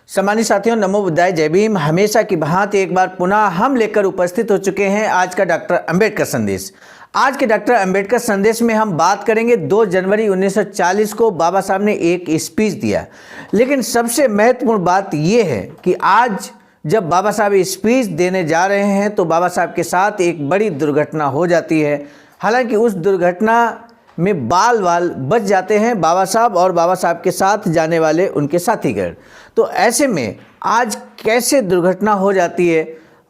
सम्मानित साथियों, नमो बुद्धाय, जय भीम। हमेशा की भांति एक बार पुनः हम लेकर उपस्थित हो चुके हैं आज का डॉक्टर अंबेडकर संदेश। आज के डॉक्टर अंबेडकर संदेश में हम बात करेंगे 2 जनवरी 1940 को बाबा साहब ने एक स्पीच दिया। लेकिन सबसे महत्वपूर्ण बात यह है कि आज जब बाबा साहब स्पीच देने जा रहे हैं तो बाबा साहब के साथ एक बड़ी दुर्घटना हो जाती है। हालांकि उस दुर्घटना में बाल बच जाते हैं बाबा साहब और बाबा साहब के साथ जाने वाले उनके साथीगण। तो ऐसे में आज कैसे दुर्घटना हो जाती है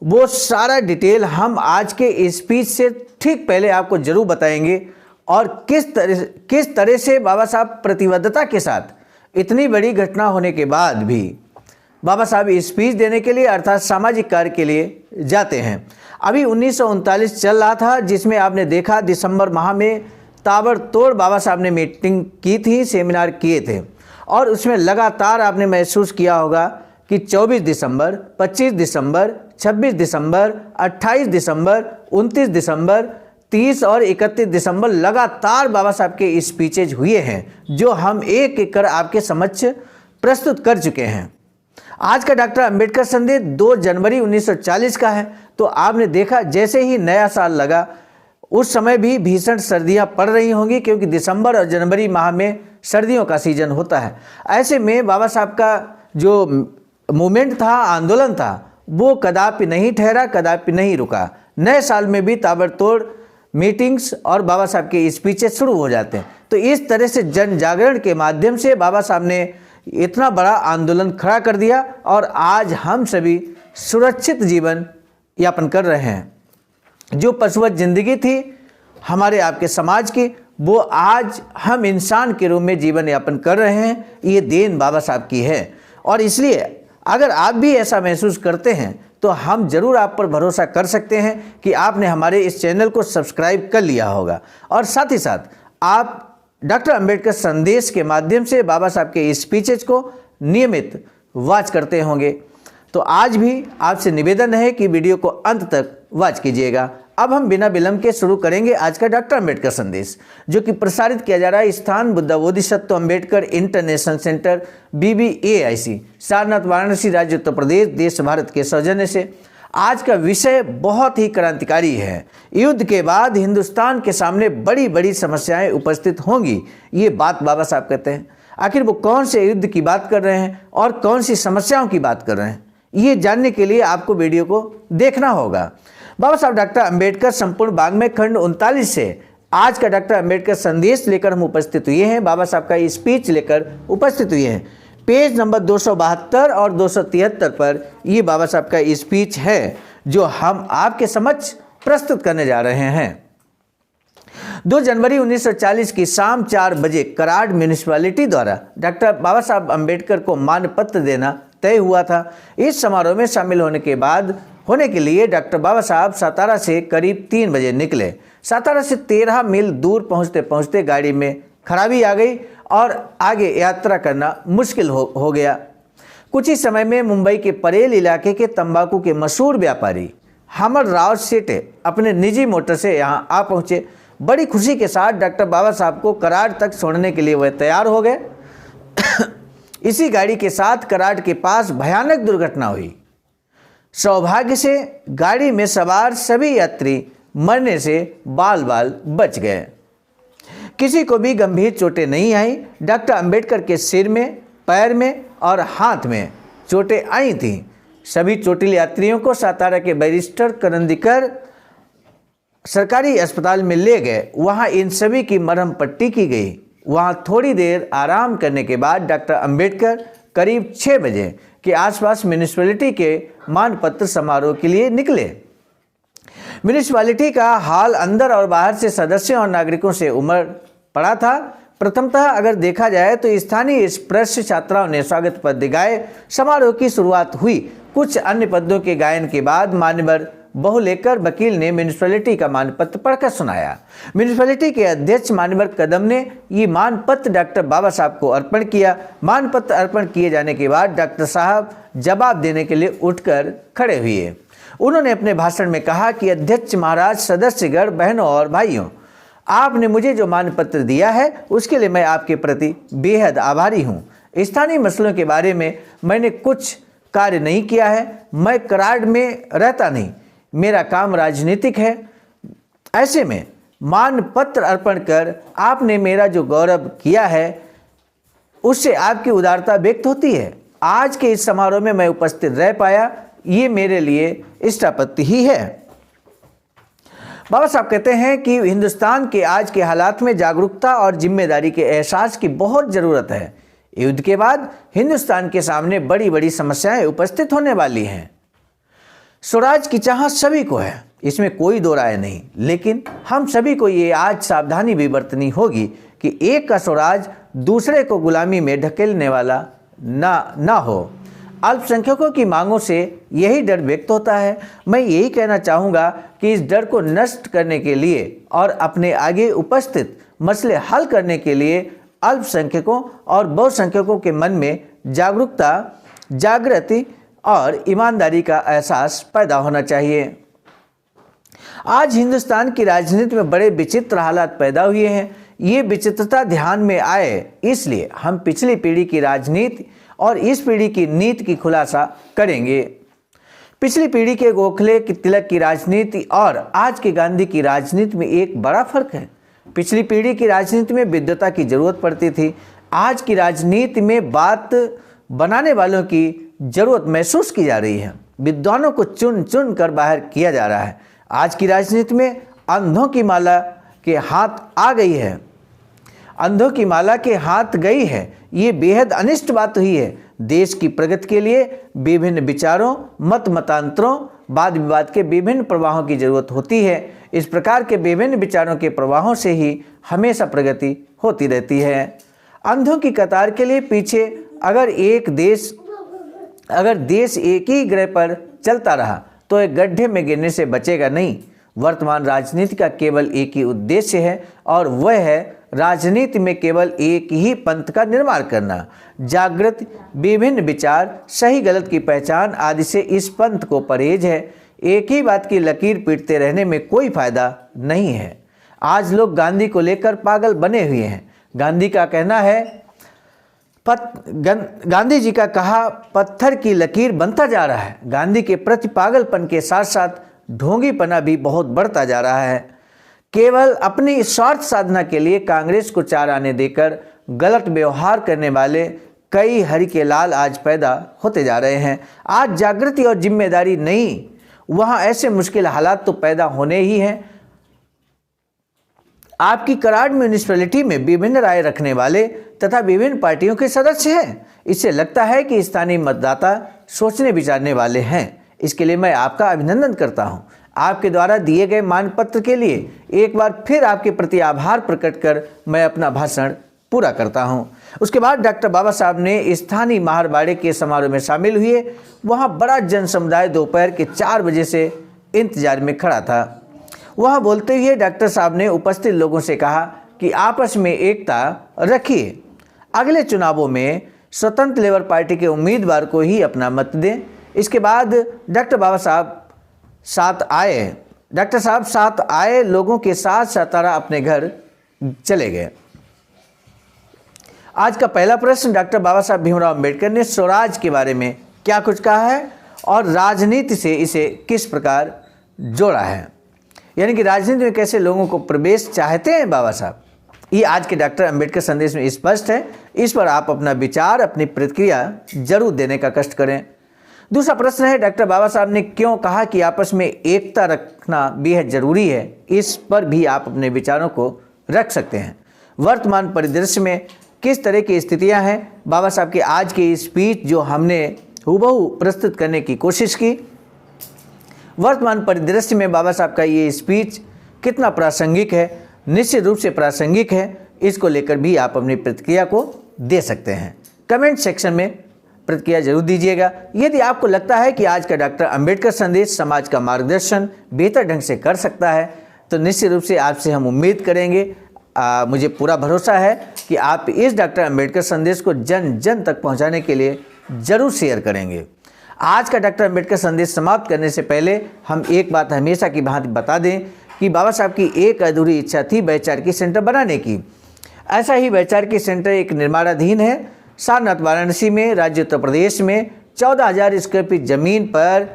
वो सारा डिटेल हम आज के स्पीच से ठीक पहले आपको जरूर बताएंगे, और किस तरह से बाबा साहब प्रतिबद्धता के साथ इतनी बड़ी घटना होने के बाद भी बाबा साहब स्पीच देने के लिए अर्थात सामाजिक कार्य के लिए जाते हैं। अभी 1939 चल रहा था, जिसमें आपने देखा दिसंबर माह में ताबड़तोड़ बाबा साहब ने मीटिंग की थी, सेमिनार किए थे, और उसमें लगातार आपने महसूस किया होगा कि 24 दिसंबर, 25 दिसंबर, 26 दिसंबर, 28 दिसंबर, 29 दिसंबर, 30 और 31 दिसंबर लगातार बाबा साहब के स्पीचेज हुए हैं, जो हम एक एक कर आपके समक्ष प्रस्तुत कर चुके हैं। आज का डॉक्टर अंबेडकर संदेश 2 जनवरी 1940 का है। तो आपने देखा जैसे ही नया साल लगा उस समय भी भीषण सर्दियां पड़ रही होंगी, क्योंकि दिसंबर और जनवरी माह में सर्दियों का सीजन होता है। ऐसे में बाबा साहब का जो मूवमेंट था, आंदोलन था, वो कदापि नहीं ठहरा, कदापि नहीं रुका। नए साल में भी ताबड़तोड़ मीटिंग्स और बाबा साहब के स्पीचेस शुरू हो जाते हैं। तो इस तरह से जन जागरण के माध्यम से बाबा साहब ने इतना बड़ा आंदोलन खड़ा कर दिया, और आज हम सभी सुरक्षित जीवन यापन कर रहे हैं। जो पशुवत जिंदगी थी हमारे आपके समाज की, वो आज हम इंसान के रूप में जीवन यापन कर रहे हैं। ये देन बाबा साहब की है, और इसलिए अगर आप भी ऐसा महसूस करते हैं तो हम जरूर आप पर भरोसा कर सकते हैं कि आपने हमारे इस चैनल को सब्सक्राइब कर लिया होगा, और साथ ही साथ आप डॉक्टर अंबेडकर संदेश के माध्यम से बाबा साहब के स्पीचेज को नियमित वॉच करते होंगे। तो आज भी आपसे निवेदन है कि वीडियो को अंत तक वॉच कीजिएगा। अब हम बिना विलंब के शुरू करेंगे आज का डॉक्टर अंबेडकर संदेश, जो कि प्रसारित किया जा रहा है स्थान Buddha Bodhisattva Ambedkar international centre BBAIC, Sarnath, Varanasi, राज्य उत्तर प्रदेश, देश भारत के सौजन्य से। आज का विषय बहुत ही क्रांतिकारी है। युद्ध के बाद हिंदुस्तान के सामने बड़ी बड़ी समस्याएं उपस्थित होंगी, ये बात बाबा साहब कहते हैं। आखिर वो कौन से युद्ध की बात कर रहे हैं और कौन सी समस्याओं की बात कर रहे हैं, ये जानने के लिए आपको वीडियो को देखना होगा। बाबा साहब डॉक्टर अंबेडकर संपूर्ण वाङ्मय खंड 39 से आज का डॉक्टर अंबेडकर संदेश लेकर हम उपस्थित हुए हैं। बाबा साहब का स्पीच लेकर उपस्थित हुए हैं। पेज नंबर 272 और 273 पर ये बाबा साहब का स्पीच है, जो हम आपके समक्ष प्रस्तुत करने जा रहे हैं। 2 जनवरी 1940 की शाम 4 बजे कराड़ म्यूनिसिपैलिटी द्वारा डॉक्टर बाबा साहब अंबेडकर को मानपत्र देना तय हुआ था। इस समारोह में शामिल होने के लिए डॉक्टर बाबा साहब सातारा से करीब 3 बजे निकले। सातारा से 13 मील दूर पहुंचते पहुंचते गाड़ी में खराबी आ गई और आगे यात्रा करना मुश्किल हो गया। कुछ ही समय में मुंबई के परेल इलाके के तंबाकू के मशहूर व्यापारी हमर राव सेठे अपने निजी मोटर से यहां आ पहुंचे। बड़ी खुशी के साथ डॉक्टर बाबा साहब को कराड़ तक छोड़ने के लिए वह तैयार हो गए। इसी गाड़ी के साथ कराड़ के पास भयानक दुर्घटना हुई। सौभाग्य से गाड़ी में सवार सभी यात्री मरने से बाल बच गए। किसी को भी गंभीर चोटें नहीं आई। डॉक्टर अंबेडकर के सिर में, पैर में और हाथ में चोटें आई थीं। सभी चोटिल यात्रियों को सातारा के बैरिस्टर करंदीकर सरकारी अस्पताल में ले गए। वहां इन सभी की मरहम पट्टी की गई। वहां थोड़ी देर आराम करने के बाद डॉक्टर अंबेडकर करीब 6 बजे के आसपास म्यूनिसिपैलिटी के मानपत्र समारोह के लिए निकले। म्यूनिसिपैलिटी का हॉल अंदर और बाहर से सदस्यों और नागरिकों से उमड़ पड़ा था। प्रथमतः अगर देखा जाए तो स्थानीय स्पर्श छात्राओं ने स्वागत पद गाए। समारोह की शुरुआत हुई। कुछ अन्य पदों के गायन के बाद मान्यवर बहुलेकर वकील ने म्यूनिसिपैलिटी का मानपत्र पढ़कर सुनाया। म्यूनिसिपैलिटी के अध्यक्ष मान्यवर कदम ने ये मानपत्र डॉक्टर बाबा साहब को अर्पण किया। मानपत्र अर्पण किए जाने के बाद डॉक्टर साहब जवाब देने के लिए उठकर खड़े हुए। उन्होंने अपने भाषण में कहा कि अध्यक्ष महाराज, सदस्यगण, बहनों और भाइयों, आपने मुझे जो मानपत्र दिया है उसके लिए मैं आपके प्रति बेहद आभारी हूँ। स्थानीय मसलों के बारे में मैंने कुछ कार्य नहीं किया है। मैं कराड़ में रहता नहीं, मेरा काम राजनीतिक है। ऐसे में मान पत्र अर्पण कर आपने मेरा जो गौरव किया है उससे आपकी उदारता व्यक्त होती है। आज के इस समारोह में मैं उपस्थित रह पाया, ये मेरे लिए इष्टापत्ति ही है। बाबा साहब कहते हैं कि हिंदुस्तान के आज के हालात में जागरूकता और जिम्मेदारी के एहसास की बहुत ज़रूरत है। युद्ध के बाद हिंदुस्तान के सामने बड़ी बड़ी समस्याएं उपस्थित होने वाली हैं। स्वराज की चाहत सभी को है, इसमें कोई दो राय नहीं, लेकिन हम सभी को ये आज सावधानी भी बरतनी होगी कि एक का स्वराज दूसरे को गुलामी में ढकेलने वाला ना हो। अल्पसंख्यकों की मांगों से यही डर व्यक्त होता है। मैं यही कहना चाहूँगा कि इस डर को नष्ट करने के लिए और अपने आगे उपस्थित मसले हल करने के लिए अल्पसंख्यकों और बहुसंख्यकों के मन में जागरूकता, जागृति और ईमानदारी का एहसास पैदा होना चाहिए। आज हिंदुस्तान की राजनीति में बड़े विचित्र हालात पैदा हुए हैं। ये विचित्रता ध्यान में आए इसलिए हम पिछली पीढ़ी की राजनीति और इस पीढ़ी की नीति की खुलासा करेंगे। पिछली पीढ़ी के गोखले की तिलक की राजनीति और आज के गांधी की राजनीति में एक बड़ा फर्क है। पिछली पीढ़ी की राजनीति में विद्वता की जरूरत पड़ती थी, आज की राजनीति में बात बनाने वालों की जरूरत महसूस की जा रही है। विद्वानों को चुन चुन कर बाहर किया जा रहा है। आज की राजनीति में अंधों की माला के हाथ आ गई है, अंधों की माला के हाथ गई है। ये बेहद अनिष्ट बात हुई है। देश की प्रगति के लिए विभिन्न विचारों, मत मतांतरों, वाद विवाद के विभिन्न प्रवाहों की जरूरत होती है। इस प्रकार के विभिन्न विचारों के प्रवाहों से ही हमेशा प्रगति होती रहती है। अंधों की कतार के लिए पीछे अगर देश एक ही ग्रह पर चलता रहा तो एक गड्ढे में गिरने से बचेगा नहीं। वर्तमान राजनीति का केवल एक ही उद्देश्य है और वह है राजनीति में केवल एक ही पंथ का निर्माण करना। जागृति, विभिन्न विचार, सही गलत की पहचान आदि से इस पंथ को परहेज है। एक ही बात की लकीर पीटते रहने में कोई फायदा नहीं है। आज लोग गांधी को लेकर पागल बने हुए हैं। गांधी का कहना है, गांधी जी का कहा पत्थर की लकीर बनता जा रहा है। गांधी के प्रति पागलपन के साथ साथ ढोंगीपना भी बहुत बढ़ता जा रहा है। केवल अपनी स्वार्थ साधना के लिए कांग्रेस को 4 आने देकर गलत व्यवहार करने वाले कई हरि के लाल आज पैदा होते जा रहे हैं। आज जागृति और जिम्मेदारी नहीं, वहां ऐसे मुश्किल हालात तो पैदा होने ही हैं। आपकी कराड़ म्यूनिसिपैलिटी में विभिन्न राय रखने वाले तथा विभिन्न पार्टियों के सदस्य हैं। इससे लगता है कि स्थानीय मतदाता सोचने विचारने वाले हैं। इसके लिए मैं आपका अभिनंदन करता हूं। आपके द्वारा दिए गए मानपत्र के लिए एक बार फिर आपके प्रति आभार प्रकट कर मैं अपना भाषण पूरा करता हूं। उसके बाद डॉक्टर बाबा साहब ने स्थानीय महारबाड़े के समारोह में शामिल हुए। वहां बड़ा जन समुदाय दोपहर के 4 बजे से इंतजार में खड़ा था। वहां बोलते हुए डॉक्टर साहब ने उपस्थित लोगों से कहा कि आपस में एकता रखिए। अगले चुनावों में स्वतंत्र लेबर पार्टी के उम्मीदवार को ही अपना मत दें। इसके बाद डॉक्टर साहब साथ आए लोगों के साथ सातारा अपने घर चले गए। आज का पहला प्रश्न, डॉक्टर बाबा साहब भीमराव अम्बेडकर ने स्वराज के बारे में क्या कुछ कहा है और राजनीति से इसे किस प्रकार जोड़ा है, यानी कि राजनीति में कैसे लोगों को प्रवेश चाहते हैं बाबा साहब। ये आज के डॉक्टर अम्बेडकर संदेश में स्पष्ट है। इस पर आप अपना विचार, अपनी प्रतिक्रिया जरूर देने का कष्ट करें। दूसरा प्रश्न है, डॉक्टर बाबा साहब ने क्यों कहा कि आपस में एकता रखना बेहद जरूरी है। इस पर भी आप अपने विचारों को रख सकते हैं। वर्तमान परिदृश्य में किस तरह की स्थितियां हैं, बाबा साहब की आज की स्पीच जो हमने हूबहू प्रस्तुत करने की कोशिश की, वर्तमान परिदृश्य में बाबा साहब का ये स्पीच कितना प्रासंगिक है, निश्चित रूप से प्रासंगिक है। इसको लेकर भी आप अपनी प्रतिक्रिया को दे सकते हैं। कमेंट सेक्शन में प्रतिक्रिया जरूर दीजिएगा। यदि आपको लगता है कि आज का डॉक्टर अम्बेडकर संदेश समाज का मार्गदर्शन बेहतर ढंग से कर सकता है तो निश्चित रूप से आपसे हम उम्मीद करेंगे, मुझे पूरा भरोसा है कि आप इस डॉक्टर अम्बेडकर संदेश को जन जन तक पहुंचाने के लिए जरूर शेयर करेंगे। आज का डॉक्टर अम्बेडकर संदेश समाप्त करने से पहले हम एक बात हमेशा की भांति बता दें कि बाबा साहब की एक अधूरी इच्छा थी वैचारिकी सेंटर बनाने की। ऐसा ही वैचारिकी सेंटर एक निर्माणाधीन है। सारनाथ वाराणसी में राज्य उत्तर प्रदेश में 14,000 स्क्वायर फीट जमीन पर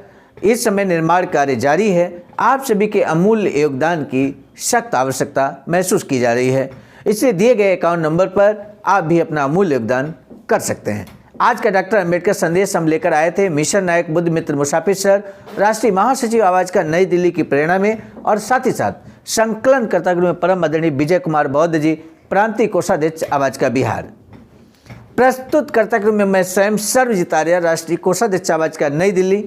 इस समय निर्माण कार्य जारी है। आप सभी के अमूल्य योगदान की सख्त आवश्यकता महसूस की जा रही है, इसलिए दिए गए अकाउंट नंबर पर आप भी अपना अमूल्य योगदान कर सकते हैं। आज का डॉक्टर अंबेडकर संदेश हम लेकर आए थे मिशन नायक बुद्ध मित्र मुसाफिर सर, राष्ट्रीय महासचिव आवाज का नई दिल्ली की प्रेरणा में, और साथ ही साथ संकलन कर्ता में परम आदरणीय विजय कुमार बौद्ध जी, प्रांतीय कोषाध्यक्ष आवाज का बिहार। प्रस्तुत कर्ता में मैं स्वयं सर्वजित आर्य, राष्ट्रीय कोषाध्यक्ष आवाज का नई दिल्ली।